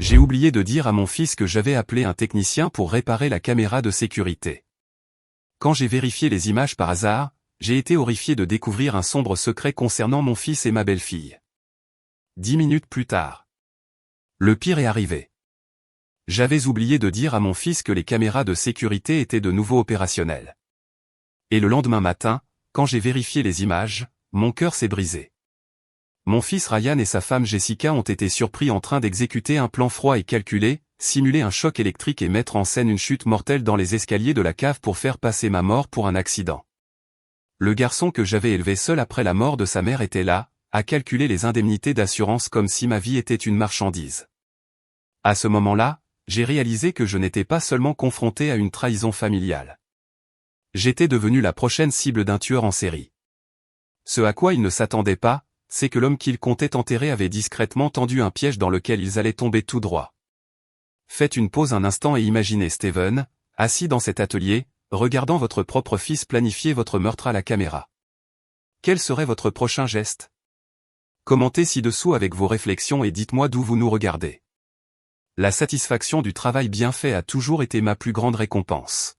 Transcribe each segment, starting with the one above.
J'ai oublié de dire à mon fils que j'avais appelé un technicien pour réparer la caméra de sécurité. Quand j'ai vérifié les images par hasard, j'ai été horrifié de découvrir un sombre secret concernant mon fils et ma belle-fille. 10 minutes plus tard. Le pire est arrivé. J'avais oublié de dire à mon fils que les caméras de sécurité étaient de nouveau opérationnelles. Et le lendemain matin, quand j'ai vérifié les images, mon cœur s'est brisé. Mon fils Ryan et sa femme Jessica ont été surpris en train d'exécuter un plan froid et calculé, simuler un choc électrique et mettre en scène une chute mortelle dans les escaliers de la cave pour faire passer ma mort pour un accident. Le garçon que j'avais élevé seul après la mort de sa mère était là, à calculer les indemnités d'assurance comme si ma vie était une marchandise. À ce moment-là, j'ai réalisé que je n'étais pas seulement confronté à une trahison familiale. J'étais devenu la prochaine cible d'un tueur en série. Ce à quoi il ne s'attendait pas, c'est que l'homme qu'il comptait enterrer avait discrètement tendu un piège dans lequel ils allaient tomber tout droit. Faites une pause un instant et imaginez Steven, assis dans cet atelier, regardant votre propre fils planifier votre meurtre à la caméra. Quel serait votre prochain geste? Commentez ci-dessous avec vos réflexions et dites-moi d'où vous nous regardez. La satisfaction du travail bien fait a toujours été ma plus grande récompense.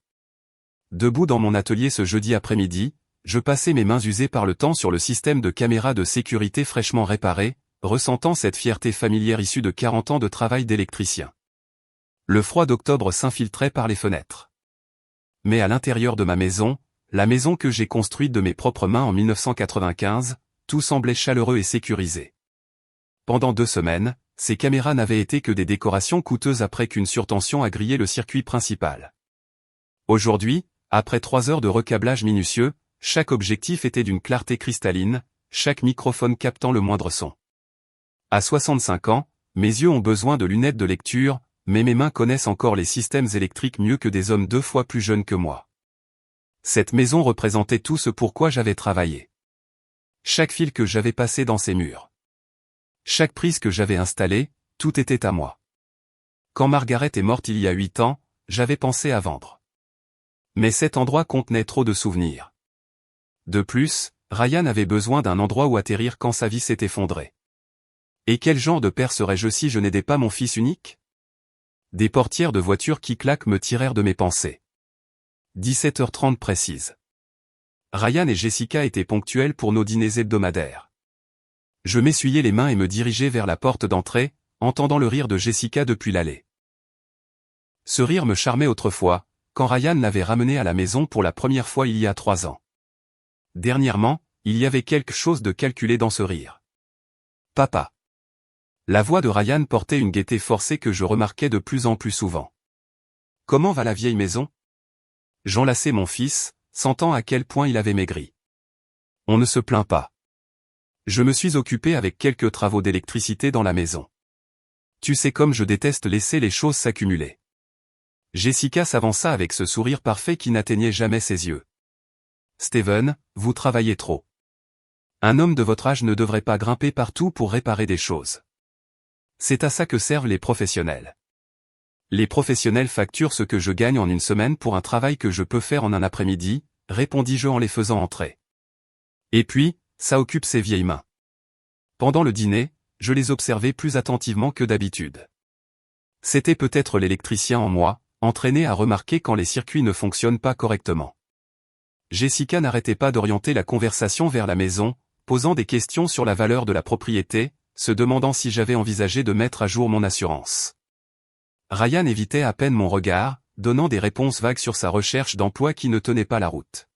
Debout dans mon atelier ce jeudi après-midi, je passais mes mains usées par le temps sur le système de caméra de sécurité fraîchement réparé, ressentant cette fierté familière issue de 40 ans de travail d'électricien. Le froid d'octobre s'infiltrait par les fenêtres. Mais à l'intérieur de ma maison, la maison que j'ai construite de mes propres mains en 1995, tout semblait chaleureux et sécurisé. Pendant 2 semaines, ces caméras n'avaient été que des décorations coûteuses après qu'une surtension a grillé le circuit principal. Aujourd'hui, après 3 heures de recablage minutieux, chaque objectif était d'une clarté cristalline, chaque microphone captant le moindre son. À 65 ans, mes yeux ont besoin de lunettes de lecture, mais mes mains connaissent encore les systèmes électriques mieux que des hommes 2 fois plus jeunes que moi. Cette maison représentait tout ce pourquoi j'avais travaillé. Chaque fil que j'avais passé dans ses murs. Chaque prise que j'avais installée, tout était à moi. Quand Margaret est morte il y a 8 ans, j'avais pensé à vendre. Mais cet endroit contenait trop de souvenirs. De plus, Ryan avait besoin d'un endroit où atterrir quand sa vie s'est effondrée. Et quel genre de père serais-je si je n'aidais pas mon fils unique? Des portières de voiture qui claquent me tirèrent de mes pensées. 17h30 précise. Ryan et Jessica étaient ponctuels pour nos dîners hebdomadaires. Je m'essuyais les mains et me dirigeais vers la porte d'entrée, entendant le rire de Jessica depuis l'allée. Ce rire me charmait autrefois, quand Ryan l'avait ramené à la maison pour la première fois il y a 3 ans. Dernièrement, il y avait quelque chose de calculé dans ce rire. Papa. La voix de Ryan portait une gaieté forcée que je remarquais de plus en plus souvent. Comment va la vieille maison? J'enlaçai mon fils, sentant à quel point il avait maigri. On ne se plaint pas. Je me suis occupé avec quelques travaux d'électricité dans la maison. Tu sais comme je déteste laisser les choses s'accumuler. Jessica s'avança avec ce sourire parfait qui n'atteignait jamais ses yeux. Steven, vous travaillez trop. Un homme de votre âge ne devrait pas grimper partout pour réparer des choses. C'est à ça que servent les professionnels. Les professionnels facturent ce que je gagne en une semaine pour un travail que je peux faire en un après-midi, répondis-je en les faisant entrer. Et puis, ça occupe ses vieilles mains. Pendant le dîner, je les observais plus attentivement que d'habitude. C'était peut-être l'électricien en moi, entraîné à remarquer quand les circuits ne fonctionnent pas correctement. Jessica n'arrêtait pas d'orienter la conversation vers la maison, posant des questions sur la valeur de la propriété, se demandant si j'avais envisagé de mettre à jour mon assurance. Ryan évitait à peine mon regard, donnant des réponses vagues sur sa recherche d'emploi qui ne tenait pas la route.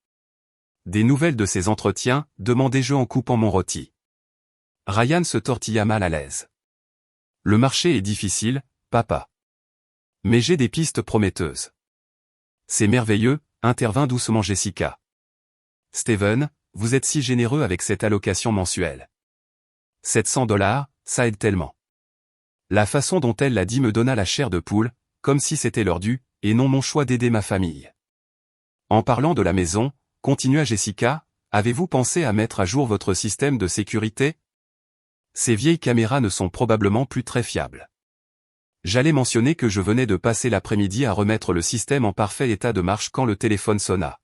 Des nouvelles de ses entretiens, demandai-je en coupant mon rôti. Ryan se tortilla mal à l'aise. Le marché est difficile, papa. Mais j'ai des pistes prometteuses. C'est merveilleux, intervint doucement Jessica. Steven, vous êtes si généreux avec cette allocation mensuelle. $700, ça aide tellement. La façon dont elle l'a dit me donna la chair de poule, comme si c'était leur dû, et non mon choix d'aider ma famille. En parlant de la maison, continua Jessica, avez-vous pensé à mettre à jour votre système de sécurité? Ces vieilles caméras ne sont probablement plus très fiables. J'allais mentionner que je venais de passer l'après-midi à remettre le système en parfait état de marche quand le téléphone sonna.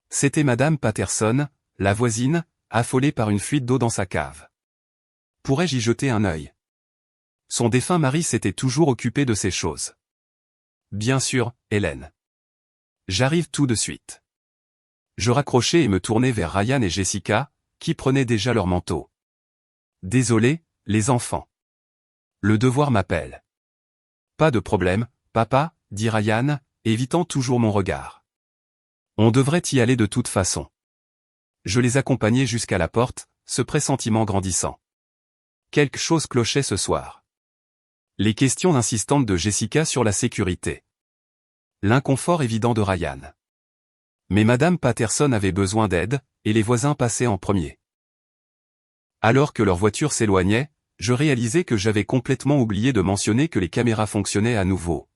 C'était Madame Patterson, la voisine, affolée par une fuite d'eau dans sa cave. Pourrais-je y jeter un œil? Son défunt mari s'était toujours occupé de ces choses. Bien sûr, Hélène. J'arrive tout de suite. Je raccrochai et me tournai vers Ryan et Jessica, qui prenaient déjà leur manteau. Désolé, les enfants. Le devoir m'appelle. Pas de problème, papa, dit Ryan, évitant toujours mon regard. On devrait y aller de toute façon. Je les accompagnai jusqu'à la porte, ce pressentiment grandissant. Quelque chose clochait ce soir. Les questions insistantes de Jessica sur la sécurité. L'inconfort évident de Ryan. Mais Madame Patterson avait besoin d'aide, et les voisins passaient en premier. Alors que leur voiture s'éloignait, je réalisais que j'avais complètement oublié de mentionner que les caméras fonctionnaient à nouveau.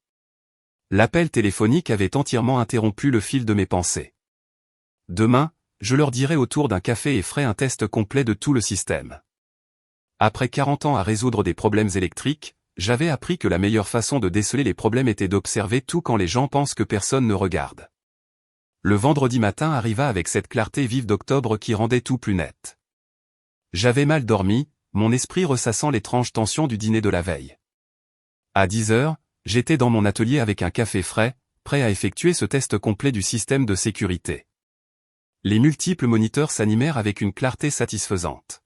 L'appel téléphonique avait entièrement interrompu le fil de mes pensées. Demain, je leur dirai autour d'un café et ferai un test complet de tout le système. Après 40 ans à résoudre des problèmes électriques, j'avais appris que la meilleure façon de déceler les problèmes était d'observer tout quand les gens pensent que personne ne regarde. Le vendredi matin arriva avec cette clarté vive d'octobre qui rendait tout plus net. J'avais mal dormi, mon esprit ressassant l'étrange tension du dîner de la veille. À 10 heures, j'étais dans mon atelier avec un café frais, prêt à effectuer ce test complet du système de sécurité. Les multiples moniteurs s'animèrent avec une clarté satisfaisante.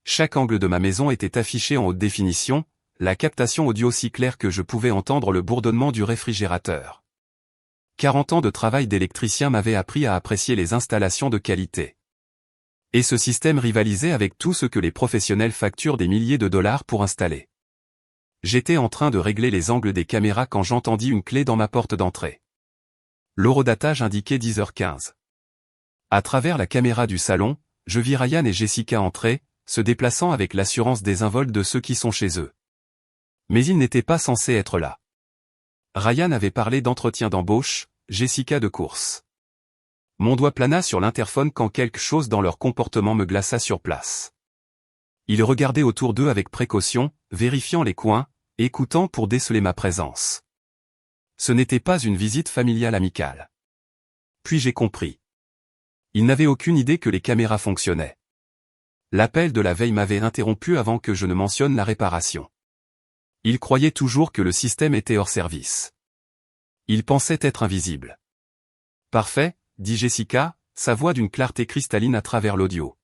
Chaque angle de ma maison était affiché en haute définition, la captation audio si claire que je pouvais entendre le bourdonnement du réfrigérateur. 40 ans de travail d'électricien m'avaient appris à apprécier les installations de qualité. Et ce système rivalisait avec tout ce que les professionnels facturent des milliers de dollars pour installer. J'étais en train de régler les angles des caméras quand j'entendis une clé dans ma porte d'entrée. L'horodatage indiquait 10h15. À travers la caméra du salon, je vis Ryan et Jessica entrer, se déplaçant avec l'assurance désinvolte de ceux qui sont chez eux. Mais ils n'étaient pas censés être là. Ryan avait parlé d'entretien d'embauche, Jessica de course. Mon doigt plana sur l'interphone quand quelque chose dans leur comportement me glaça sur place. Ils regardaient autour d'eux avec précaution, vérifiant les coins, écoutant pour déceler ma présence. Ce n'était pas une visite familiale amicale. Puis j'ai compris. Ils n'avaient aucune idée que les caméras fonctionnaient. L'appel de la veille m'avait interrompu avant que je ne mentionne la réparation. Ils croyaient toujours que le système était hors service. Ils pensaient être invisibles. Parfait, dit Jessica, sa voix d'une clarté cristalline à travers l'audio.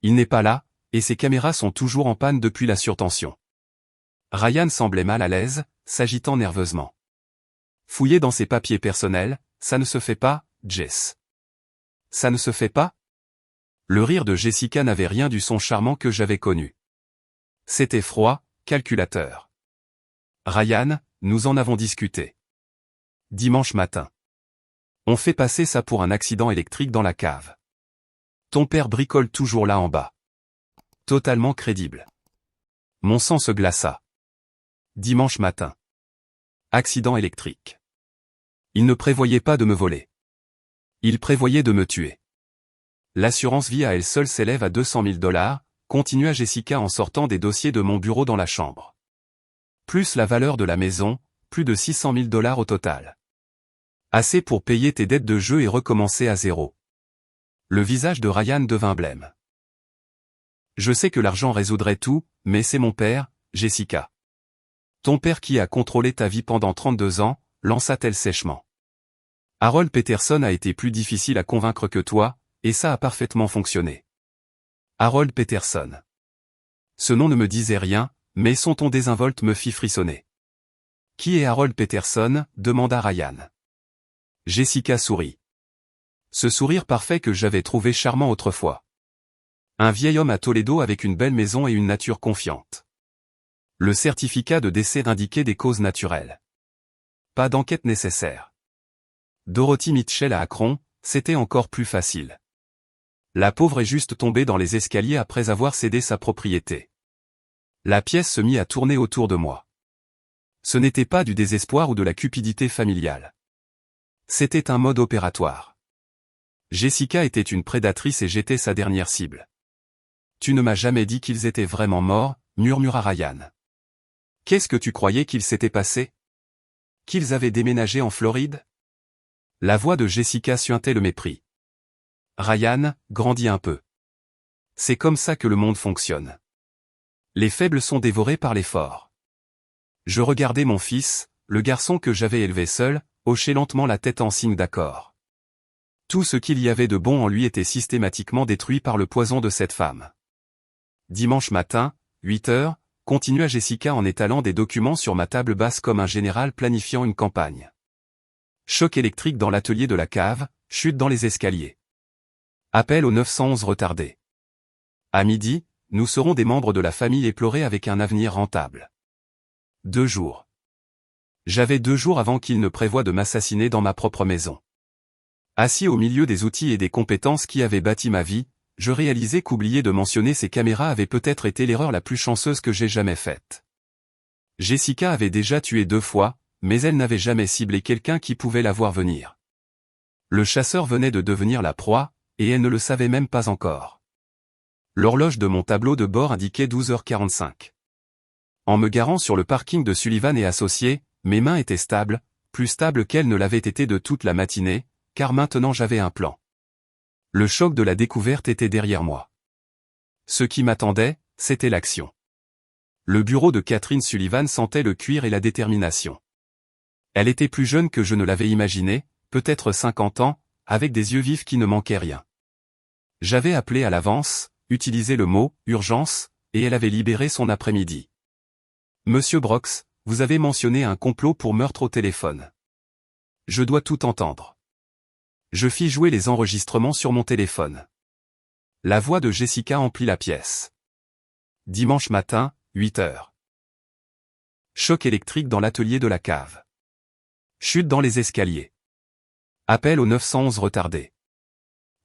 Il n'est pas là, et ses caméras sont toujours en panne depuis la surtension. Ryan semblait mal à l'aise, s'agitant nerveusement. Fouiller dans ses papiers personnels, ça ne se fait pas, Jess. Ça ne se fait pas? Le rire de Jessica n'avait rien du son charmant que j'avais connu. C'était froid, calculateur. Ryan, nous en avons discuté. Dimanche matin. On fait passer ça pour un accident électrique dans la cave. Ton père bricole toujours là en bas. Totalement crédible. Mon sang se glaça. Dimanche matin. Accident électrique. Il ne prévoyait pas de me voler. Il prévoyait de me tuer. L'assurance vie à elle seule s'élève à 200 000 $, continua Jessica en sortant des dossiers de mon bureau dans la chambre. Plus la valeur de la maison, plus de 600 000 $ au total. Assez pour payer tes dettes de jeu et recommencer à zéro. Le visage de Ryan devint blême. Je sais que l'argent résoudrait tout, mais c'est mon père, Jessica. Ton père qui a contrôlé ta vie pendant 32 ans, lança-t-elle sèchement. Harold Peterson a été plus difficile à convaincre que toi, et ça a parfaitement fonctionné. Harold Peterson. Ce nom ne me disait rien, mais son ton désinvolte me fit frissonner. Qui est Harold Peterson? Demanda Ryan. Jessica sourit. Ce sourire parfait que j'avais trouvé charmant autrefois. Un vieil homme à Toledo avec une belle maison et une nature confiante. Le certificat de décès indiquait des causes naturelles. Pas d'enquête nécessaire. Dorothy Mitchell à Akron, c'était encore plus facile. La pauvre est juste tombée dans les escaliers après avoir cédé sa propriété. La pièce se mit à tourner autour de moi. Ce n'était pas du désespoir ou de la cupidité familiale. C'était un mode opératoire. Jessica était une prédatrice et j'étais sa dernière cible. Tu ne m'as jamais dit qu'ils étaient vraiment morts, murmura Ryan. Qu'est-ce que tu croyais qu'il s'était passé? Qu'ils avaient déménagé en Floride? La voix de Jessica suintait le mépris. Ryan, grandis un peu. C'est comme ça que le monde fonctionne. Les faibles sont dévorés par les forts. Je regardais mon fils, le garçon que j'avais élevé seul, hocher lentement la tête en signe d'accord. Tout ce qu'il y avait de bon en lui était systématiquement détruit par le poison de cette femme. Dimanche matin, 8 heures, continua Jessica en étalant des documents sur ma table basse comme un général planifiant une campagne. Choc électrique dans l'atelier de la cave, chute dans les escaliers. Appel au 911 retardé. À midi, nous serons des membres de la famille éplorés avec un avenir rentable. 2 jours. J'avais 2 jours avant qu'il ne prévoie de m'assassiner dans ma propre maison. Assis au milieu des outils et des compétences qui avaient bâti ma vie, je réalisais qu'oublier de mentionner ces caméras avait peut-être été l'erreur la plus chanceuse que j'ai jamais faite. Jessica avait déjà tué 2 fois, mais elle n'avait jamais ciblé quelqu'un qui pouvait la voir venir. Le chasseur venait de devenir la proie, et elle ne le savait même pas encore. L'horloge de mon tableau de bord indiquait 12h45. En me garant sur le parking de Sullivan et Associés, mes mains étaient stables, plus stables qu'elles ne l'avaient été de toute la matinée, car maintenant j'avais un plan. Le choc de la découverte était derrière moi. Ce qui m'attendait, c'était l'action. Le bureau de Catherine Sullivan sentait le cuir et la détermination. Elle était plus jeune que je ne l'avais imaginé, peut-être 50 ans, avec des yeux vifs qui ne manquaient rien. J'avais appelé à l'avance, utilisé le mot « urgence », et elle avait libéré son après-midi. « Monsieur Brox, vous avez mentionné un complot pour meurtre au téléphone. Je dois tout entendre. » Je fis jouer les enregistrements sur mon téléphone. La voix de Jessica emplit la pièce. Dimanche matin, 8 heures. Choc électrique dans l'atelier de la cave. Chute dans les escaliers. Appel au 911 retardé.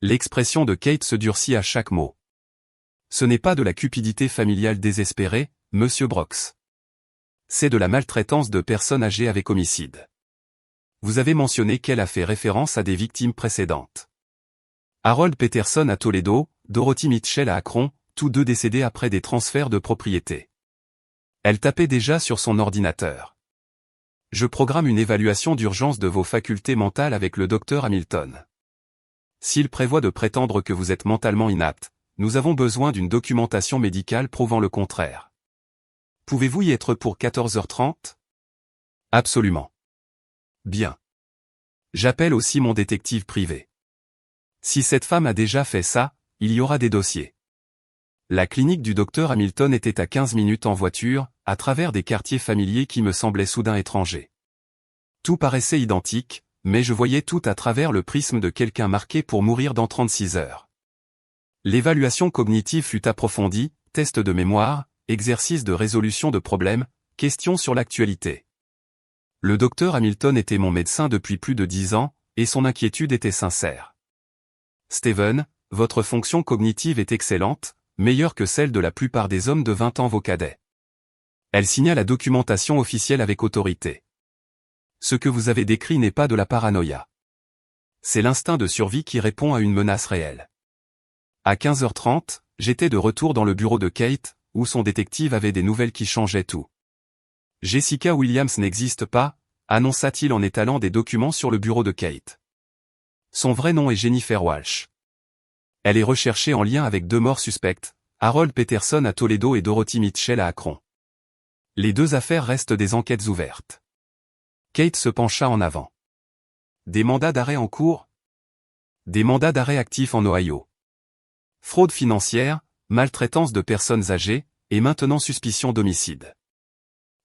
L'expression de Kate se durcit à chaque mot. Ce n'est pas de la cupidité familiale désespérée, Monsieur Brox. C'est de la maltraitance de personnes âgées avec homicide. Vous avez mentionné qu'elle a fait référence à des victimes précédentes. Harold Peterson à Toledo, Dorothy Mitchell à Akron, tous deux décédés après des transferts de propriété. Elle tapait déjà sur son ordinateur. Je programme une évaluation d'urgence de vos facultés mentales avec le docteur Hamilton. S'il prévoit de prétendre que vous êtes mentalement inapte, nous avons besoin d'une documentation médicale prouvant le contraire. Pouvez-vous y être pour 14h30 ? Absolument. Bien. J'appelle aussi mon détective privé. Si cette femme a déjà fait ça, il y aura des dossiers. La clinique du docteur Hamilton était à 15 minutes en voiture, à travers des quartiers familiers qui me semblaient soudain étrangers. Tout paraissait identique, mais je voyais tout à travers le prisme de quelqu'un marqué pour mourir dans 36 heures. L'évaluation cognitive fut approfondie, test de mémoire, exercice de résolution de problèmes, questions sur l'actualité. Le docteur Hamilton était mon médecin depuis plus de 10 ans, et son inquiétude était sincère. Steven, votre fonction cognitive est excellente, meilleure que celle de la plupart des hommes de 20 ans vos cadets. Elle signa la documentation officielle avec autorité. Ce que vous avez décrit n'est pas de la paranoïa. C'est l'instinct de survie qui répond à une menace réelle. À 15h30, j'étais de retour dans le bureau de Kate, où son détective avait des nouvelles qui changeaient tout. Jessica Williams n'existe pas, annonça-t-il en étalant des documents sur le bureau de Kate. Son vrai nom est Jennifer Walsh. Elle est recherchée en lien avec 2 morts suspectes, Harold Peterson à Toledo et Dorothy Mitchell à Akron. Les 2 affaires restent des enquêtes ouvertes. Kate se pencha en avant. Des mandats d'arrêt en cours ? Des mandats d'arrêt actifs en Ohio. Fraude financière, maltraitance de personnes âgées, et maintenant suspicion d'homicide.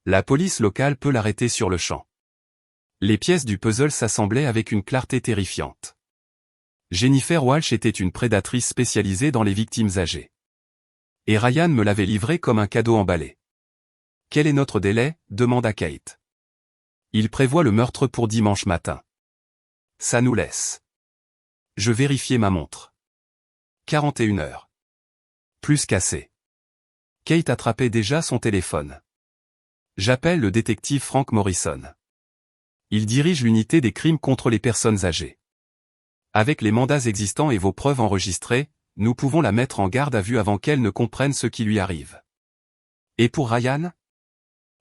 La police locale peut l'arrêter sur le champ. Les pièces du puzzle s'assemblaient avec une clarté terrifiante. Jennifer Walsh était une prédatrice spécialisée dans les victimes âgées. Et Ryan me l'avait livré comme un cadeau emballé. Quel est notre délai ? Demanda Kate. Il prévoit le meurtre pour dimanche matin. Ça nous laisse. Je vérifiai ma montre. 41 heures. Plus qu'assez. Kate attrapait déjà son téléphone. J'appelle le détective Frank Morrison. Il dirige l'unité des crimes contre les personnes âgées. Avec les mandats existants et vos preuves enregistrées, nous pouvons la mettre en garde à vue avant qu'elle ne comprenne ce qui lui arrive. Et pour Ryan ?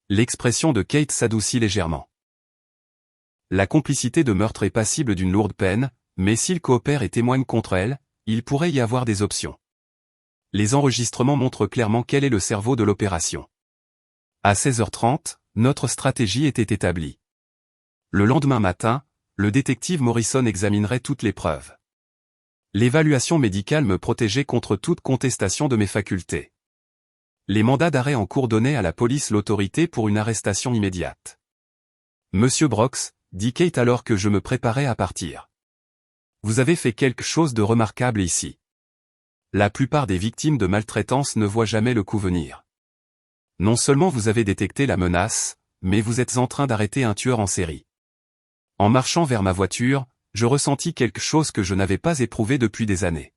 L'expression de Kate s'adoucit légèrement. La complicité de meurtre est passible d'une lourde peine, mais s'il coopère et témoigne contre elle, il pourrait y avoir des options. Les enregistrements montrent clairement quel est le cerveau de l'opération. À 16h30, notre stratégie était établie. Le lendemain matin, le détective Morrison examinerait toutes les preuves. L'évaluation médicale me protégeait contre toute contestation de mes facultés. Les mandats d'arrêt en cours donnaient à la police l'autorité pour une arrestation immédiate. Monsieur Brox, dit Kate alors que je me préparais à partir. Vous avez fait quelque chose de remarquable ici. La plupart des victimes de maltraitance ne voient jamais le coup venir. Non seulement vous avez détecté la menace, mais vous êtes en train d'arrêter un tueur en série. En marchant vers ma voiture, je ressentis quelque chose que je n'avais pas éprouvé depuis des années.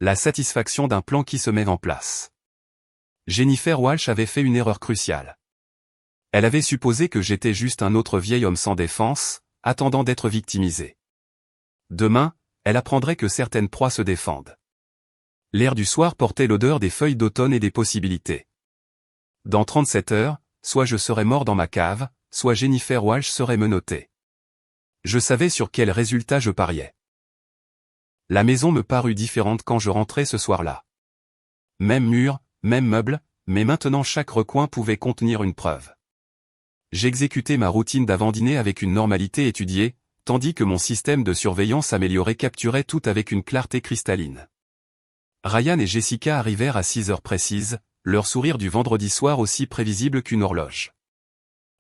La satisfaction d'un plan qui se met en place. Jennifer Walsh avait fait une erreur cruciale. Elle avait supposé que j'étais juste un autre vieil homme sans défense, attendant d'être victimisé. Demain, elle apprendrait que certaines proies se défendent. L'air du soir portait l'odeur des feuilles d'automne et des possibilités. Dans 37 heures, soit je serais mort dans ma cave, soit Jennifer Walsh serait menottée. Je savais sur quel résultat je pariais. La maison me parut différente quand je rentrais ce soir-là. Même mur, même meuble, mais maintenant chaque recoin pouvait contenir une preuve. J'exécutais ma routine d'avant-dîner avec une normalité étudiée, tandis que mon système de surveillance amélioré capturait tout avec une clarté cristalline. Ryan et Jessica arrivèrent à 6 heures précises, leur sourire du vendredi soir aussi prévisible qu'une horloge.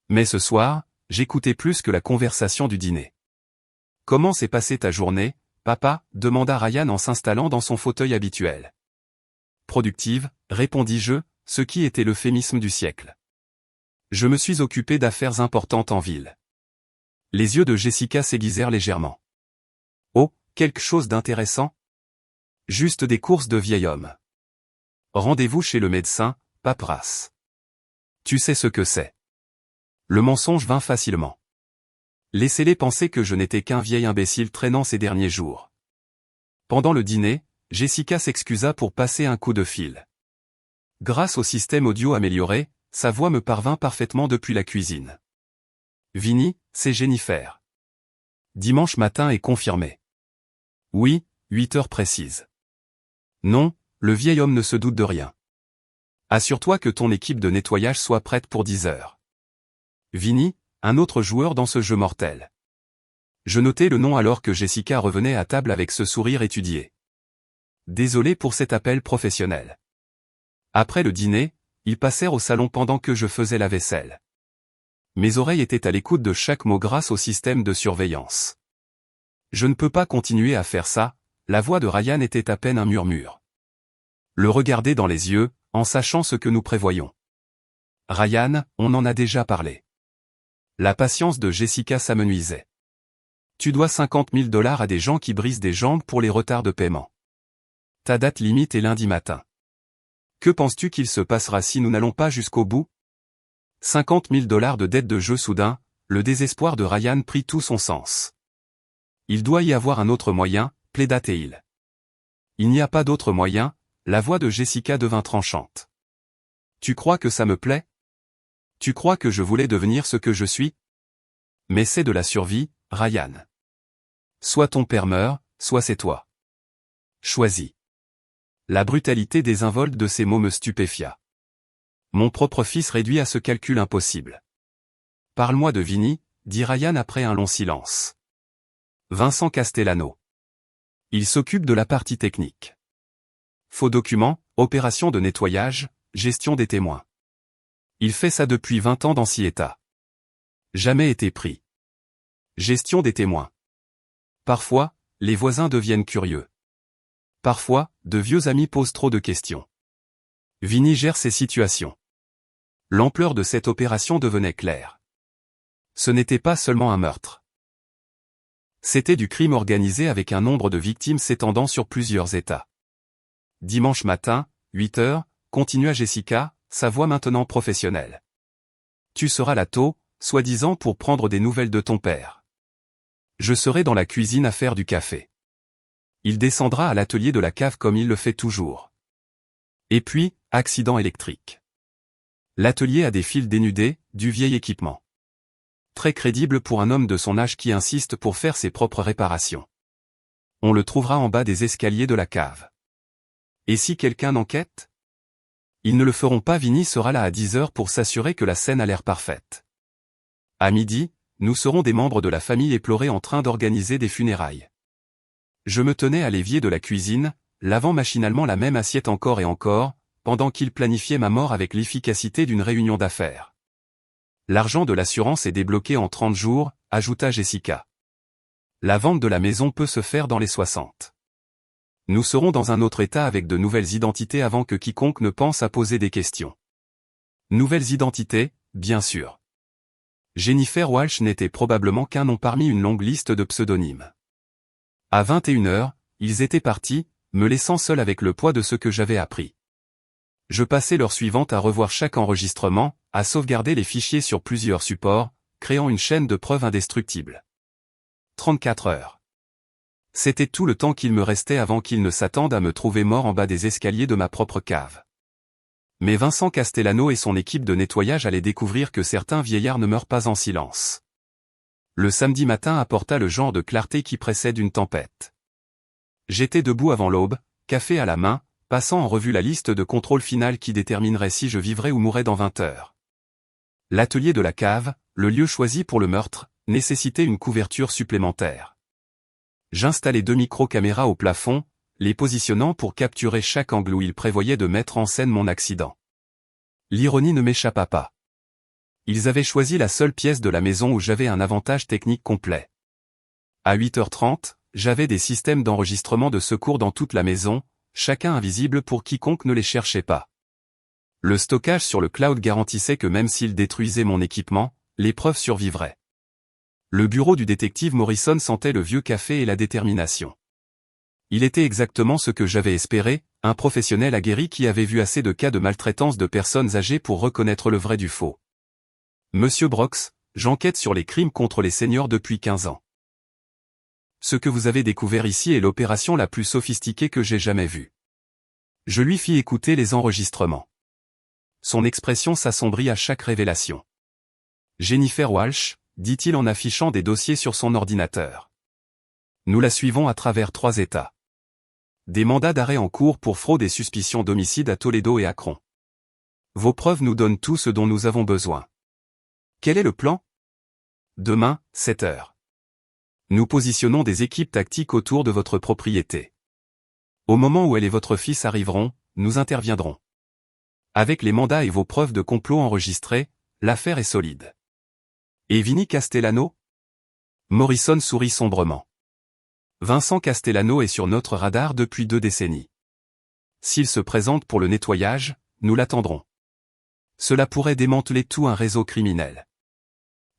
Mais ce soir, j'écoutais plus que la conversation du dîner. « Comment s'est passée ta journée, papa » demanda Ryan en s'installant dans son fauteuil habituel. « Productive » répondis-je, ce qui était l'euphémisme du siècle. Je me suis occupé d'affaires importantes en ville. Les yeux de Jessica s'aiguisèrent légèrement. « Oh, quelque chose d'intéressant ?» Juste des courses de vieil homme. Rendez-vous chez le médecin, paperasse. Tu sais ce que c'est. Le mensonge vint facilement. Laissez-les penser que je n'étais qu'un vieil imbécile traînant ces derniers jours. Pendant le dîner, Jessica s'excusa pour passer un coup de fil. Grâce au système audio amélioré, sa voix me parvint parfaitement depuis la cuisine. Vinny, c'est Jennifer. Dimanche matin est confirmé. Oui, 8 heures précises. Non, le vieil homme ne se doute de rien. Assure-toi que ton équipe de nettoyage soit prête pour 10 heures. Vinny, un autre joueur dans ce jeu mortel. Je notai le nom alors que Jessica revenait à table avec ce sourire étudié. Désolé pour cet appel professionnel. Après le dîner, ils passèrent au salon pendant que je faisais la vaisselle. Mes oreilles étaient à l'écoute de chaque mot grâce au système de surveillance. Je ne peux pas continuer à faire ça, la voix de Ryan était à peine un murmure. Le regarder dans les yeux, en sachant ce que nous prévoyons. Ryan, on en a déjà parlé. La patience de Jessica s'amenuisait. Tu dois 50 000 $ à des gens qui brisent des jambes pour les retards de paiement. Ta date limite est lundi matin. Que penses-tu qu'il se passera si nous n'allons pas jusqu'au bout? 50 000 $ de dette de jeu soudain, le désespoir de Ryan prit tout son sens. Il doit y avoir un autre moyen, plaida-t-il. Il n'y a pas d'autre moyen, la voix de Jessica devint tranchante. Tu crois que ça me plaît? Tu crois que je voulais devenir ce que je suis? Mais c'est de la survie, Ryan. Soit ton père meurt, soit c'est toi. Choisis. La brutalité désinvolte de ces mots me stupéfia. Mon propre fils réduit à ce calcul impossible. Parle-moi de Vinny, dit Ryan après un long silence. Vincent Castellano. Il s'occupe de la partie technique. Faux documents, opération de nettoyage, gestion des témoins. Il fait ça depuis 20 ans dans cet état. Jamais été pris. Gestion des témoins. Parfois, les voisins deviennent curieux. Parfois, de vieux amis posent trop de questions. Vinny gère ces situations. L'ampleur de cette opération devenait claire. Ce n'était pas seulement un meurtre. C'était du crime organisé avec un nombre de victimes s'étendant sur plusieurs États. Dimanche matin, 8 heures, continua Jessica, sa voix maintenant professionnelle. Tu seras là tôt, soi-disant pour prendre des nouvelles de ton père. Je serai dans la cuisine à faire du café. Il descendra à l'atelier de la cave comme il le fait toujours. Et puis, accident électrique. L'atelier a des fils dénudés, du vieil équipement. Très crédible pour un homme de son âge qui insiste pour faire ses propres réparations. On le trouvera en bas des escaliers de la cave. Et si quelqu'un enquête? Ils ne le feront pas. Vinny sera là à 10 heures pour s'assurer que la scène a l'air parfaite. À midi, nous serons des membres de la famille éplorés en train d'organiser des funérailles. Je me tenais à l'évier de la cuisine, lavant machinalement la même assiette encore et encore, pendant qu'il planifiait ma mort avec l'efficacité d'une réunion d'affaires. L'argent de l'assurance est débloqué en 30 jours, ajouta Jessica. La vente de la maison peut se faire dans les 60. Nous serons dans un autre état avec de nouvelles identités avant que quiconque ne pense à poser des questions. Nouvelles identités, bien sûr. Jennifer Walsh n'était probablement qu'un nom parmi une longue liste de pseudonymes. À 21 heures, ils étaient partis, me laissant seul avec le poids de ce que j'avais appris. Je passais l'heure suivante à revoir chaque enregistrement, à sauvegarder les fichiers sur plusieurs supports, créant une chaîne de preuves indestructibles. 34 heures. C'était tout le temps qu'il me restait avant qu'ils ne s'attendent à me trouver mort en bas des escaliers de ma propre cave. Mais Vincent Castellano et son équipe de nettoyage allaient découvrir que certains vieillards ne meurent pas en silence. Le samedi matin apporta le genre de clarté qui précède une tempête. J'étais debout avant l'aube, café à la main, passant en revue la liste de contrôle final qui déterminerait si je vivrais ou mourrais dans 20 heures. L'atelier de la cave, le lieu choisi pour le meurtre, nécessitait une couverture supplémentaire. J'installai 2 micro-caméras au plafond, les positionnant pour capturer chaque angle où il prévoyait de mettre en scène mon accident. L'ironie ne m'échappa pas. Ils avaient choisi la seule pièce de la maison où j'avais un avantage technique complet. À 8h30, j'avais des systèmes d'enregistrement de secours dans toute la maison, chacun invisible pour quiconque ne les cherchait pas. Le stockage sur le cloud garantissait que même s'il détruisait mon équipement, l'épreuve survivrait. Le bureau du détective Morrison sentait le vieux café et la détermination. Il était exactement ce que j'avais espéré, un professionnel aguerri qui avait vu assez de cas de maltraitance de personnes âgées pour reconnaître le vrai du faux. Monsieur Brox, j'enquête sur les crimes contre les seniors depuis 15 ans. Ce que vous avez découvert ici est l'opération la plus sophistiquée que j'ai jamais vue. Je lui fis écouter les enregistrements. Son expression s'assombrit à chaque révélation. Jennifer Walsh, dit-il en affichant des dossiers sur son ordinateur. Nous la suivons à travers 3 États. Des mandats d'arrêt en cours pour fraude et suspicion d'homicide à Toledo et Akron. Vos preuves nous donnent tout ce dont nous avons besoin. Quel est le plan? Demain, 7 heures. Nous positionnons des équipes tactiques autour de votre propriété. Au moment où elle et votre fils arriveront, nous interviendrons. Avec les mandats et vos preuves de complot enregistrées, l'affaire est solide. Et Vinny Castellano? Morrison sourit sombrement. Vincent Castellano est sur notre radar depuis 2 décennies. S'il se présente pour le nettoyage, nous l'attendrons. Cela pourrait démanteler tout un réseau criminel.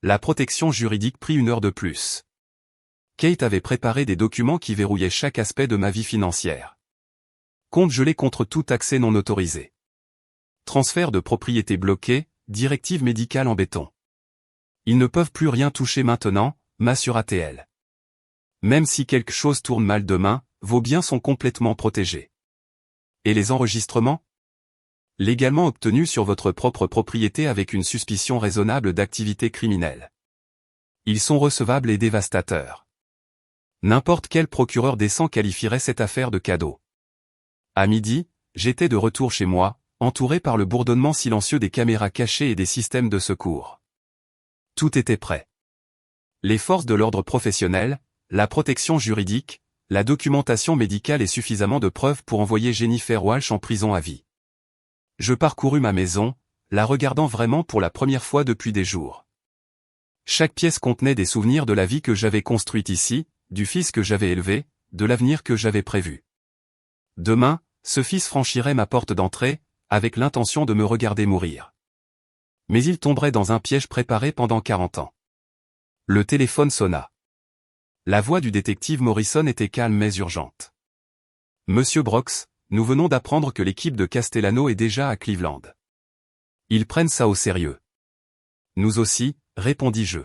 La protection juridique prit 1 heure de plus. Kate avait préparé des documents qui verrouillaient chaque aspect de ma vie financière. Compte gelé contre tout accès non autorisé. Transfert de propriété bloqué, directive médicale en béton. Ils ne peuvent plus rien toucher maintenant, m'assura-t-elle. Même si quelque chose tourne mal demain, vos biens sont complètement protégés. Et les enregistrements? Légalement obtenus sur votre propre propriété avec une suspicion raisonnable d'activité criminelle. Ils sont recevables et dévastateurs. N'importe quel procureur décent qualifierait cette affaire de cadeau. À midi, j'étais de retour chez moi, entouré par le bourdonnement silencieux des caméras cachées et des systèmes de secours. Tout était prêt. Les forces de l'ordre professionnel, la protection juridique, la documentation médicale et suffisamment de preuves pour envoyer Jennifer Walsh en prison à vie. Je parcourus ma maison, la regardant vraiment pour la première fois depuis des jours. Chaque pièce contenait des souvenirs de la vie que j'avais construite ici, du fils que j'avais élevé, de l'avenir que j'avais prévu. Demain, ce fils franchirait ma porte d'entrée, avec l'intention de me regarder mourir. Mais il tomberait dans un piège préparé pendant 40 ans. Le téléphone sonna. La voix du détective Morrison était calme mais urgente. Monsieur Brox, nous venons d'apprendre que l'équipe de Castellano est déjà à Cleveland. Ils prennent ça au sérieux. Nous aussi, répondis-je.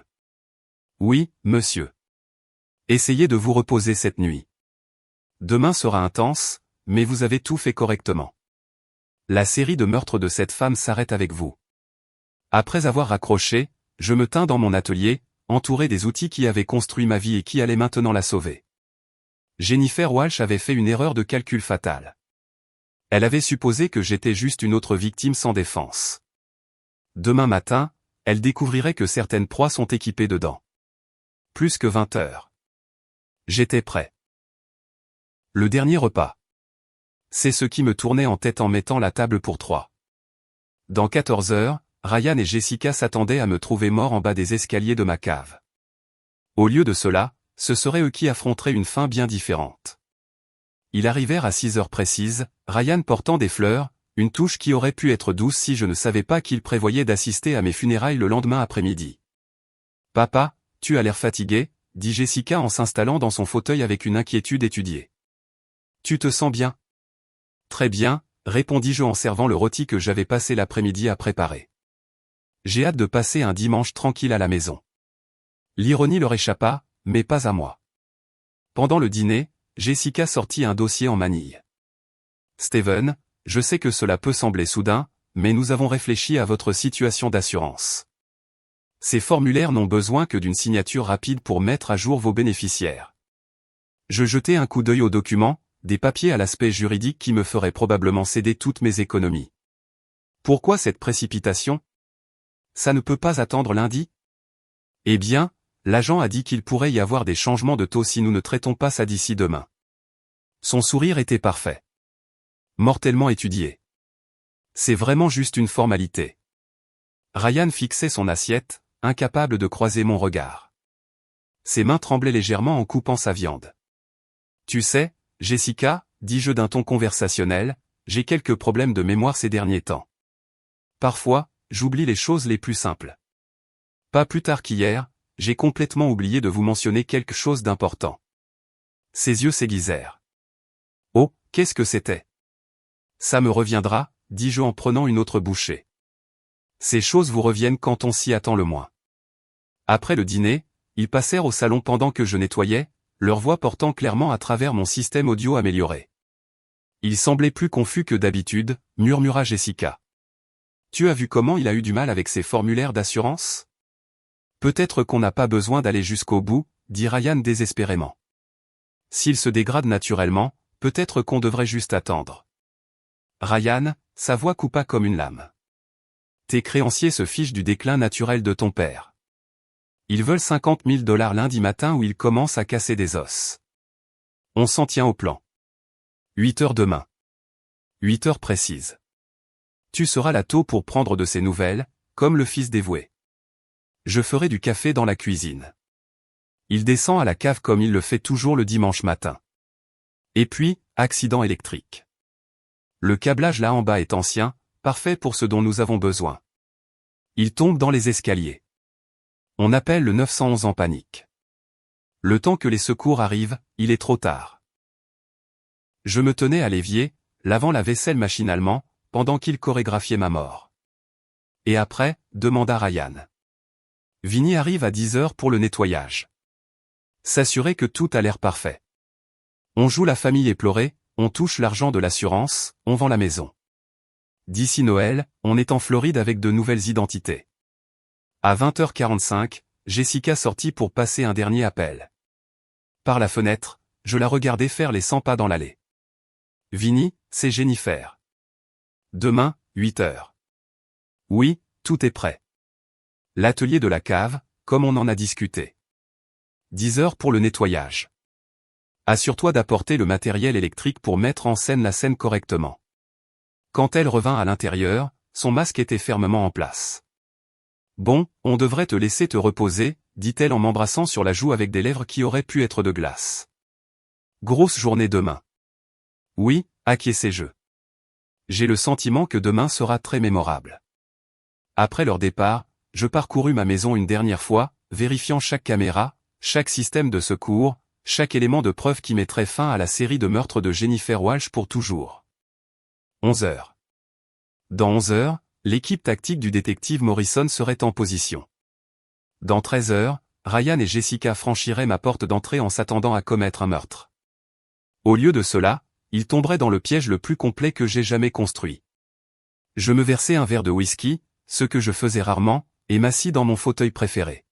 Oui, monsieur. Essayez de vous reposer cette nuit. Demain sera intense, mais vous avez tout fait correctement. La série de meurtres de cette femme s'arrête avec vous. Après avoir raccroché, je me tins dans mon atelier, entouré des outils qui avaient construit ma vie et qui allaient maintenant la sauver. Jennifer Walsh avait fait une erreur de calcul fatale. Elle avait supposé que j'étais juste une autre victime sans défense. Demain matin, elle découvrirait que certaines proies sont équipées dedans. Plus que 20 heures. J'étais prêt. Le dernier repas. C'est ce qui me tournait en tête en mettant la table pour 3. Dans 14 heures, Ryan et Jessica s'attendaient à me trouver mort en bas des escaliers de ma cave. Au lieu de cela, ce seraient eux qui affronteraient une fin bien différente. Ils arrivèrent à 6 heures précises, Ryan portant des fleurs, une touche qui aurait pu être douce si je ne savais pas qu'il prévoyait d'assister à mes funérailles le lendemain après-midi. « Papa, tu as l'air fatigué », dit Jessica en s'installant dans son fauteuil avec une inquiétude étudiée. « Tu te sens bien ?»« Très bien », répondis-je en servant le rôti que j'avais passé l'après-midi à préparer. « J'ai hâte de passer un dimanche tranquille à la maison. » L'ironie leur échappa, mais pas à moi. Pendant le dîner, Jessica sortit un dossier en manille. « Steven, je sais que cela peut sembler soudain, mais nous avons réfléchi à votre situation d'assurance. Ces formulaires n'ont besoin que d'une signature rapide pour mettre à jour vos bénéficiaires. » Je jetai un coup d'œil aux documents, des papiers à l'aspect juridique qui me feraient probablement céder toutes mes économies. Pourquoi cette précipitation? Ça ne peut pas attendre lundi? Eh bien, l'agent a dit qu'il pourrait y avoir des changements de taux si nous ne traitons pas ça d'ici demain. Son sourire était parfait. Mortellement étudié. C'est vraiment juste une formalité. Ryan fixait son assiette, incapable de croiser mon regard. Ses mains tremblaient légèrement en coupant sa viande. Tu sais, Jessica, dis-je d'un ton conversationnel, j'ai quelques problèmes de mémoire ces derniers temps. Parfois, j'oublie les choses les plus simples. Pas plus tard qu'hier, j'ai complètement oublié de vous mentionner quelque chose d'important. Ses yeux s'aiguisèrent. Oh, qu'est-ce que c'était? Ça me reviendra, dis-je en prenant une autre bouchée. Ces choses vous reviennent quand on s'y attend le moins. Après le dîner, ils passèrent au salon pendant que je nettoyais, leur voix portant clairement à travers mon système audio amélioré. Il semblait plus confus que d'habitude, murmura Jessica. Tu as vu comment il a eu du mal avec ses formulaires d'assurance? Peut-être qu'on n'a pas besoin d'aller jusqu'au bout, dit Ryan désespérément. S'il se dégrade naturellement, peut-être qu'on devrait juste attendre. Ryan, sa voix coupa comme une lame. Tes créanciers se fichent du déclin naturel de ton père. Ils veulent 50 000 $ lundi matin où ils commencent à casser des os. On s'en tient au plan. 8 heures demain. 8 heures précises. Tu seras là tôt pour prendre de ses nouvelles, comme le fils dévoué. Je ferai du café dans la cuisine. Il descend à la cave comme il le fait toujours le dimanche matin. Et puis, accident électrique. Le câblage là en bas est ancien, parfait pour ce dont nous avons besoin. Il tombe dans les escaliers. On appelle le 911 en panique. Le temps que les secours arrivent, il est trop tard. Je me tenais à l'évier, lavant la vaisselle machinalement, pendant qu'il chorégraphiait ma mort. Et après, demanda Ryan. Vinny arrive à 10 heures pour le nettoyage. S'assurer que tout a l'air parfait. On joue la famille éplorée, on touche l'argent de l'assurance, on vend la maison. D'ici Noël, on est en Floride avec de nouvelles identités. À 20h45, Jessica sortit pour passer un dernier appel. Par la fenêtre, je la regardais faire les 100 pas dans l'allée. Vinny, c'est Jennifer. Demain, 8 heures. Oui, tout est prêt. L'atelier de la cave, comme on en a discuté. 10 heures pour le nettoyage. Assure-toi d'apporter le matériel électrique pour mettre en scène la scène correctement. Quand elle revint à l'intérieur, son masque était fermement en place. Bon, on devrait te laisser te reposer, dit-elle en m'embrassant sur la joue avec des lèvres qui auraient pu être de glace. Grosse journée demain. Oui, acquiesçai-je. J'ai le sentiment que demain sera très mémorable. Après leur départ, je parcourus ma maison une dernière fois, vérifiant chaque caméra, chaque système de secours, chaque élément de preuve qui mettrait fin à la série de meurtres de Jennifer Walsh pour toujours. 11 heures. Dans 11 heures, l'équipe tactique du détective Morrison serait en position. Dans 13 heures, Ryan et Jessica franchiraient ma porte d'entrée en s'attendant à commettre un meurtre. Au lieu de cela, ils tomberaient dans le piège le plus complet que j'ai jamais construit. Je me versai un verre de whisky, ce que je faisais rarement, et m'assis dans mon fauteuil préféré.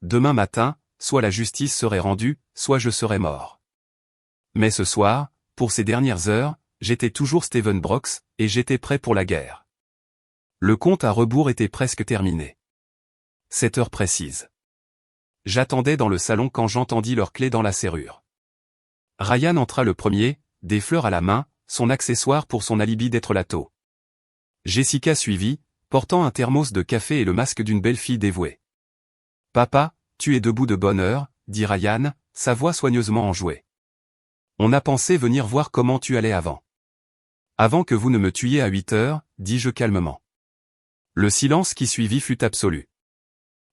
Demain matin, soit la justice serait rendue, soit je serais mort. Mais ce soir, pour ces dernières heures, j'étais toujours Steven Brox, et j'étais prêt pour la guerre. Le compte à rebours était presque terminé. 7 heures précises. J'attendais dans le salon quand j'entendis leur clé dans la serrure. Ryan entra le premier, des fleurs à la main, son accessoire pour son alibi d'être la taupe. Jessica suivit, portant un thermos de café et le masque d'une belle fille dévouée. « Papa, tu es debout de bonne heure, » dit Ryan, sa voix soigneusement enjouée. « On a pensé venir voir comment tu allais avant. »« Avant que vous ne me tuiez à 8 heures, » dis-je calmement. Le silence qui suivit fut absolu.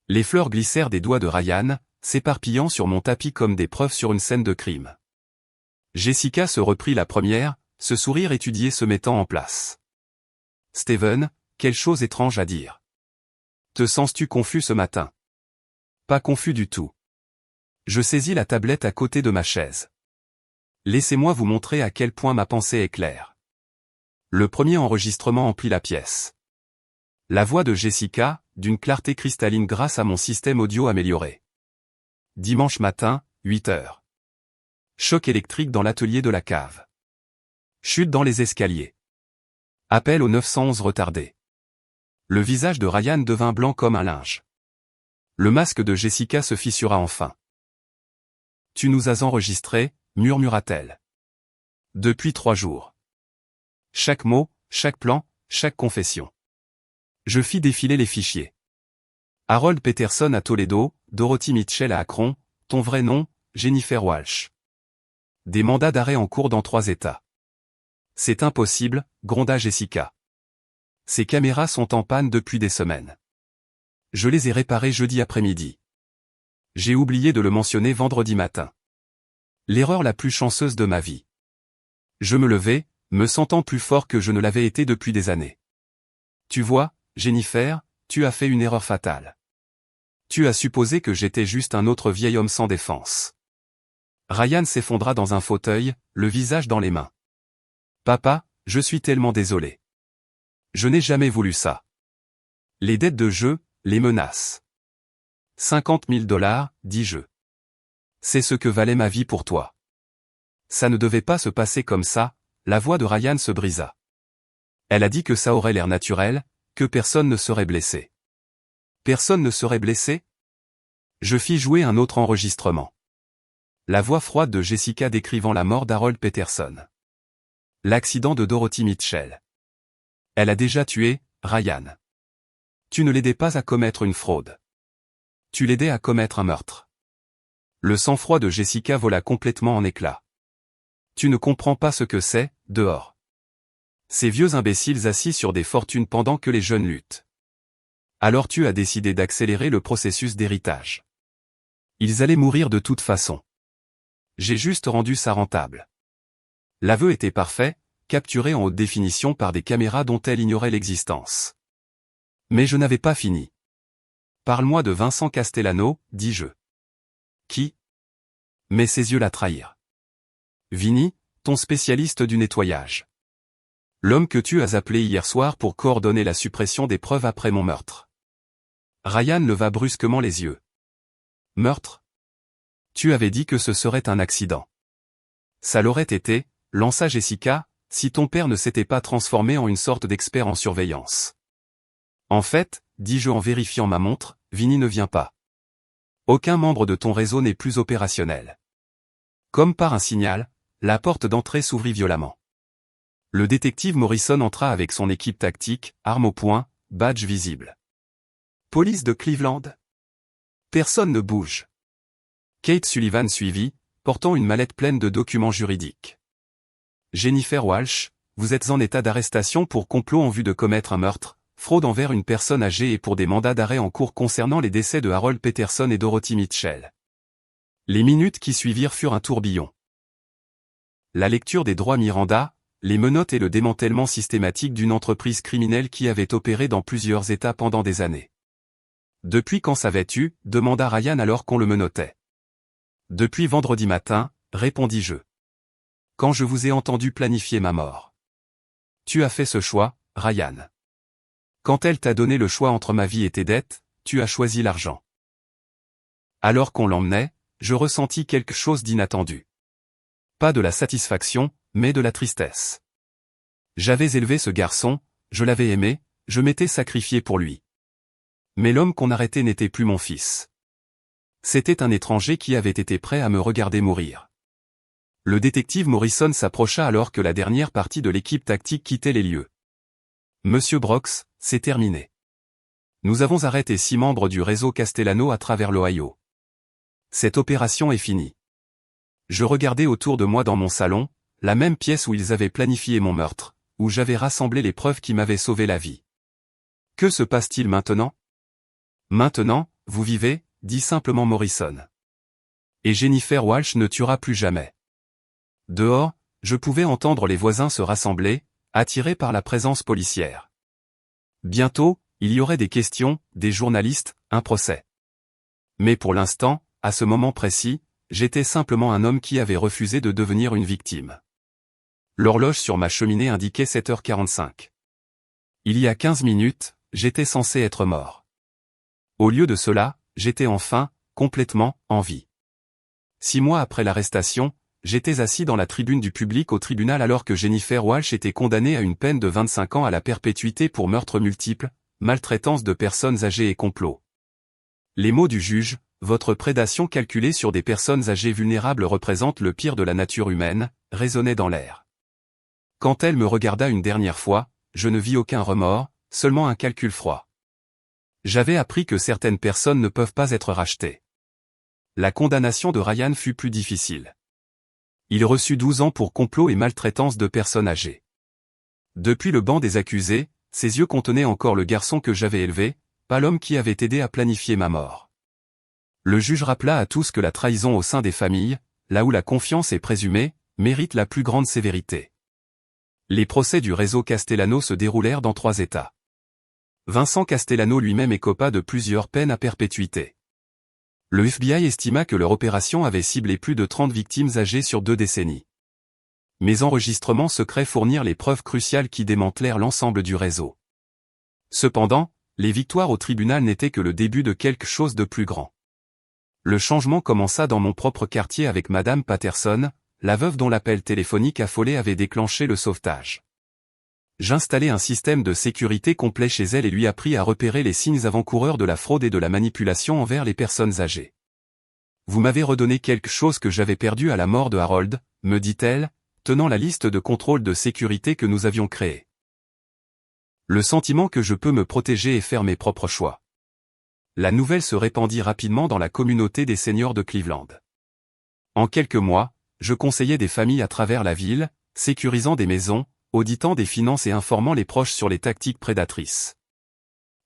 Les fleurs glissèrent des doigts de Ryan, s'éparpillant sur mon tapis comme des preuves sur une scène de crime. Jessica se reprit la première, ce sourire étudié se mettant en place. « Steven, quelle chose étrange à dire. Te sens-tu confus ce matin? » Pas confus du tout. Je saisis la tablette à côté de ma chaise. Laissez-moi vous montrer à quel point ma pensée est claire. Le premier enregistrement emplit la pièce. La voix de Jessica, d'une clarté cristalline grâce à mon système audio amélioré. Dimanche matin, 8 heures. Choc électrique dans l'atelier de la cave. Chute dans les escaliers. Appel au 911 retardé. Le visage de Ryan devint blanc comme un linge. Le masque de Jessica se fissura enfin. « Tu nous as enregistrés » murmura-t-elle. « Depuis 3 jours. » Chaque mot, chaque plan, chaque confession. Je fis défiler les fichiers. Harold Peterson à Toledo, Dorothy Mitchell à Akron, ton vrai nom, Jennifer Walsh. Des mandats d'arrêt en cours dans 3 États. C'est impossible, gronda Jessica. Ces caméras sont en panne depuis des semaines. Je les ai réparées jeudi après-midi. J'ai oublié de le mentionner vendredi matin. L'erreur la plus chanceuse de ma vie. Je me levai, me sentant plus fort que je ne l'avais été depuis des années. Tu vois, Jennifer, tu as fait une erreur fatale. Tu as supposé que j'étais juste un autre vieil homme sans défense. Ryan s'effondra dans un fauteuil, le visage dans les mains. Papa, je suis tellement désolé. Je n'ai jamais voulu ça. Les dettes de jeu, les menaces. 50 000 $, dis-je. C'est ce que valait ma vie pour toi. Ça ne devait pas se passer comme ça, la voix de Ryan se brisa. Elle a dit que ça aurait l'air naturel, que personne ne serait blessé. Personne ne serait blessé? Je fis jouer un autre enregistrement. La voix froide de Jessica décrivant la mort d'Harold Peterson. L'accident de Dorothy Mitchell. Elle a déjà tué, Ryan. Tu ne l'aidais pas à commettre une fraude. Tu l'aidais à commettre un meurtre. Le sang-froid de Jessica vola complètement en éclats. Tu ne comprends pas ce que c'est, dehors. Ces vieux imbéciles assis sur des fortunes pendant que les jeunes luttent. Alors tu as décidé d'accélérer le processus d'héritage. Ils allaient mourir de toute façon. J'ai juste rendu ça rentable. L'aveu était parfait, capturé en haute définition par des caméras dont elle ignorait l'existence. Mais je n'avais pas fini. Parle-moi de Vincent Castellano, dis-je. Qui? Mais ses yeux la trahirent. Vinny, ton spécialiste du nettoyage. L'homme que tu as appelé hier soir pour coordonner la suppression des preuves après mon meurtre. Ryan leva brusquement les yeux. Meurtre? Tu avais dit que ce serait un accident. Ça l'aurait été, lança Jessica, si ton père ne s'était pas transformé en une sorte d'expert en surveillance. En fait, dis-je en vérifiant ma montre, Vinny ne vient pas. Aucun membre de ton réseau n'est plus opérationnel. Comme par un signal, la porte d'entrée s'ouvrit violemment. Le détective Morrison entra avec son équipe tactique, arme au poing, badge visible. Police de Cleveland. Personne ne bouge. Kate Sullivan suivit, portant une mallette pleine de documents juridiques. Jennifer Walsh, vous êtes en état d'arrestation pour complot en vue de commettre un meurtre, fraude envers une personne âgée et pour des mandats d'arrêt en cours concernant les décès de Harold Peterson et Dorothy Mitchell. Les minutes qui suivirent furent un tourbillon. La lecture des droits Miranda, les menottes et le démantèlement systématique d'une entreprise criminelle qui avait opéré dans plusieurs États pendant des années. Depuis quand savais-tu? Demanda Ryan alors qu'on le menottait. Depuis vendredi matin, répondis-je. Quand je vous ai entendu planifier ma mort. Tu as fait ce choix, Ryan. Quand elle t'a donné le choix entre ma vie et tes dettes, tu as choisi l'argent. Alors qu'on l'emmenait, je ressentis quelque chose d'inattendu. Pas de la satisfaction, mais de la tristesse. J'avais élevé ce garçon, je l'avais aimé, je m'étais sacrifié pour lui. Mais l'homme qu'on arrêtait n'était plus mon fils. C'était un étranger qui avait été prêt à me regarder mourir. Le détective Morrison s'approcha alors que la dernière partie de l'équipe tactique quittait les lieux. Monsieur Brox, c'est terminé. Nous avons arrêté 6 membres du réseau Castellano à travers l'Ohio. Cette opération est finie. Je regardais autour de moi dans mon salon, la même pièce où ils avaient planifié mon meurtre, où j'avais rassemblé les preuves qui m'avaient sauvé la vie. Que se passe-t-il maintenant? Maintenant, vous vivez, dit simplement Morrison. Et Jennifer Walsh ne tuera plus jamais. Dehors, je pouvais entendre les voisins se rassembler, attirés par la présence policière. Bientôt, il y aurait des questions, des journalistes, un procès. Mais pour l'instant, à ce moment précis, j'étais simplement un homme qui avait refusé de devenir une victime. L'horloge sur ma cheminée indiquait 7h45. Il y a 15 minutes, j'étais censé être mort. Au lieu de cela, j'étais enfin, complètement, en vie. 6 mois après l'arrestation, j'étais assis dans la tribune du public au tribunal alors que Jennifer Walsh était condamnée à une peine de 25 ans à la perpétuité pour meurtre multiple, maltraitance de personnes âgées et complot. Les mots du juge, votre prédation calculée sur des personnes âgées vulnérables représente le pire de la nature humaine, résonnaient dans l'air. Quand elle me regarda une dernière fois, je ne vis aucun remords, seulement un calcul froid. J'avais appris que certaines personnes ne peuvent pas être rachetées. La condamnation de Ryan fut plus difficile. Il reçut 12 ans pour complot et maltraitance de personnes âgées. Depuis le banc des accusés, ses yeux contenaient encore le garçon que j'avais élevé, pas l'homme qui avait aidé à planifier ma mort. Le juge rappela à tous que la trahison au sein des familles, là où la confiance est présumée, mérite la plus grande sévérité. Les procès du réseau Castellano se déroulèrent dans 3 États. Vincent Castellano lui-même écopa de plusieurs peines à perpétuité. Le FBI estima que leur opération avait ciblé plus de 30 victimes âgées sur 2 décennies. Mes enregistrements secrets fournirent les preuves cruciales qui démantelèrent l'ensemble du réseau. Cependant, les victoires au tribunal n'étaient que le début de quelque chose de plus grand. Le changement commença dans mon propre quartier avec Madame Patterson, la veuve dont l'appel téléphonique affolé avait déclenché le sauvetage. J'installai un système de sécurité complet chez elle et lui appris à repérer les signes avant-coureurs de la fraude et de la manipulation envers les personnes âgées. Vous m'avez redonné quelque chose que j'avais perdu à la mort de Harold, me dit-elle, tenant la liste de contrôles de sécurité que nous avions créée. Le sentiment que je peux me protéger et faire mes propres choix. La nouvelle se répandit rapidement dans la communauté des seniors de Cleveland. En quelques mois, je conseillais des familles à travers la ville, sécurisant des maisons, auditant des finances et informant les proches sur les tactiques prédatrices.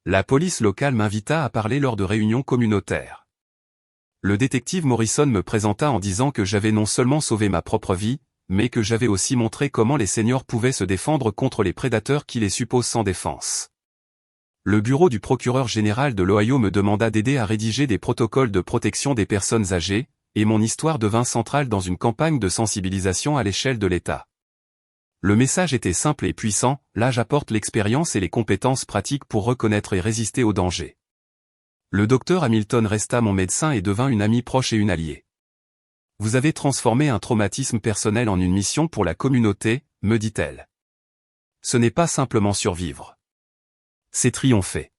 La police locale m'invita à parler lors de réunions communautaires. Le détective Morrison me présenta en disant que j'avais non seulement sauvé ma propre vie, mais que j'avais aussi montré comment les seniors pouvaient se défendre contre les prédateurs qui les supposent sans défense. Le bureau du procureur général de l'Ohio me demanda d'aider à rédiger des protocoles de protection des personnes âgées, et mon histoire devint centrale dans une campagne de sensibilisation à l'échelle de l'État. Le message était simple et puissant, l'âge apporte l'expérience et les compétences pratiques pour reconnaître et résister aux dangers. Le docteur Hamilton resta mon médecin et devint une amie proche et une alliée. Vous avez transformé un traumatisme personnel en une mission pour la communauté, me dit-elle. Ce n'est pas simplement survivre. C'est triompher.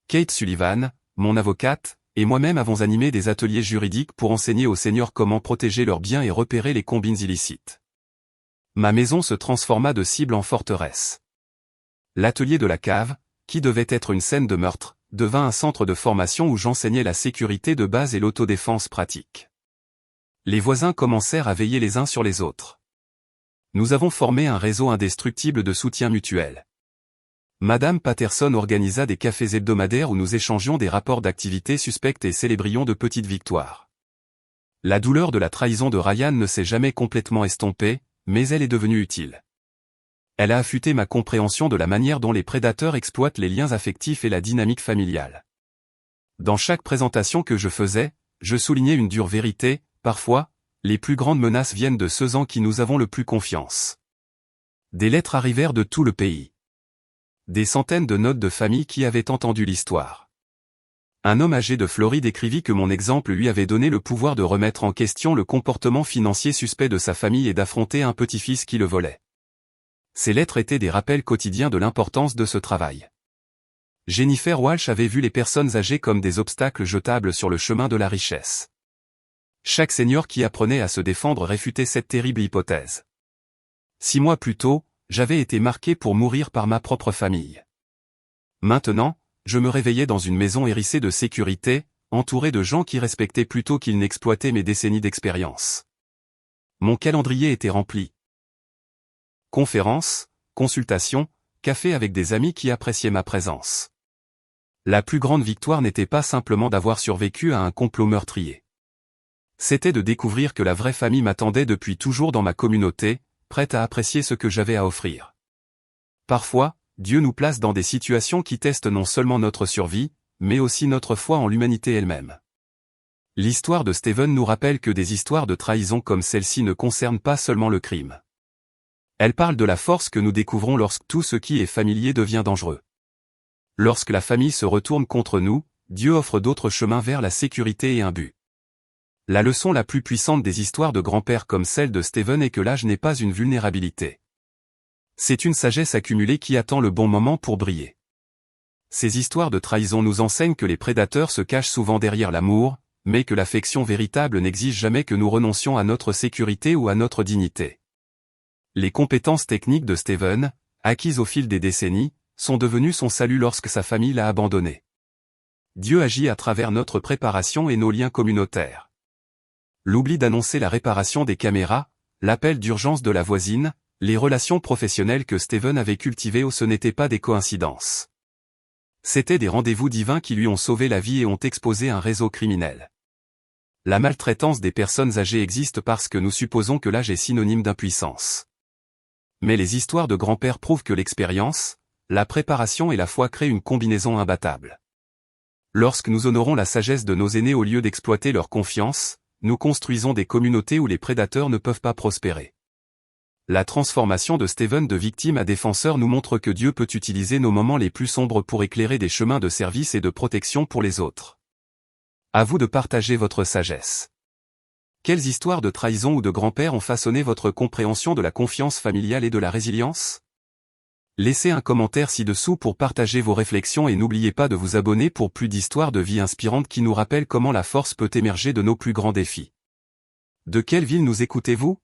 Kate Sullivan, mon avocate, et moi-même avons animé des ateliers juridiques pour enseigner aux seniors comment protéger leurs biens et repérer les combines illicites. Ma maison se transforma de cible en forteresse. L'atelier de la cave, qui devait être une scène de meurtre, devint un centre de formation où j'enseignais la sécurité de base et l'autodéfense pratique. Les voisins commencèrent à veiller les uns sur les autres. Nous avons formé un réseau indestructible de soutien mutuel. Madame Patterson organisa des cafés hebdomadaires où nous échangions des rapports d'activités suspectes et célébrions de petites victoires. La douleur de la trahison de Ryan ne s'est jamais complètement estompée, mais elle est devenue utile. Elle a affûté ma compréhension de la manière dont les prédateurs exploitent les liens affectifs et la dynamique familiale. Dans chaque présentation que je faisais, je soulignais une dure vérité, parfois, les plus grandes menaces viennent de ceux en qui nous avons le plus confiance. Des lettres arrivèrent de tout le pays. Des centaines de notes de famille qui avaient entendu l'histoire. Un homme âgé de Floride écrivit que mon exemple lui avait donné le pouvoir de remettre en question le comportement financier suspect de sa famille et d'affronter un petit-fils qui le volait. Ces lettres étaient des rappels quotidiens de l'importance de ce travail. Jennifer Walsh avait vu les personnes âgées comme des obstacles jetables sur le chemin de la richesse. Chaque senior qui apprenait à se défendre réfutait cette terrible hypothèse. 6 mois plus tôt, j'avais été marqué pour mourir par ma propre famille. Maintenant, je me réveillais dans une maison hérissée de sécurité, entouré de gens qui respectaient plutôt qu'ils n'exploitaient mes décennies d'expérience. Mon calendrier était rempli. Conférences, consultations, café avec des amis qui appréciaient ma présence. La plus grande victoire n'était pas simplement d'avoir survécu à un complot meurtrier. C'était de découvrir que la vraie famille m'attendait depuis toujours dans ma communauté, prête à apprécier ce que j'avais à offrir. Parfois, Dieu nous place dans des situations qui testent non seulement notre survie, mais aussi notre foi en l'humanité elle-même. L'histoire de Stephen nous rappelle que des histoires de trahison comme celle-ci ne concernent pas seulement le crime. Elle parle de la force que nous découvrons lorsque tout ce qui est familier devient dangereux. Lorsque la famille se retourne contre nous, Dieu offre d'autres chemins vers la sécurité et un but. La leçon la plus puissante des histoires de grands-pères comme celle de Stephen est que l'âge n'est pas une vulnérabilité. C'est une sagesse accumulée qui attend le bon moment pour briller. Ces histoires de trahison nous enseignent que les prédateurs se cachent souvent derrière l'amour, mais que l'affection véritable n'exige jamais que nous renoncions à notre sécurité ou à notre dignité. Les compétences techniques de Stephen, acquises au fil des décennies, sont devenues son salut lorsque sa famille l'a abandonné. Dieu agit à travers notre préparation et nos liens communautaires. L'oubli d'annoncer la réparation des caméras, l'appel d'urgence de la voisine, les relations professionnelles que Stephen avait cultivées ce n'étaient pas des coïncidences. C'étaient des rendez-vous divins qui lui ont sauvé la vie et ont exposé un réseau criminel. La maltraitance des personnes âgées existe parce que nous supposons que l'âge est synonyme d'impuissance. Mais les histoires de grands-pères prouvent que l'expérience, la préparation et la foi créent une combinaison imbattable. Lorsque nous honorons la sagesse de nos aînés au lieu d'exploiter leur confiance, nous construisons des communautés où les prédateurs ne peuvent pas prospérer. La transformation de Stephen de victime à défenseur nous montre que Dieu peut utiliser nos moments les plus sombres pour éclairer des chemins de service et de protection pour les autres. À vous de partager votre sagesse. Quelles histoires de trahison ou de grand-père ont façonné votre compréhension de la confiance familiale et de la résilience? Laissez un commentaire ci-dessous pour partager vos réflexions et n'oubliez pas de vous abonner pour plus d'histoires de vie inspirantes qui nous rappellent comment la force peut émerger de nos plus grands défis. De quelle ville nous écoutez-vous?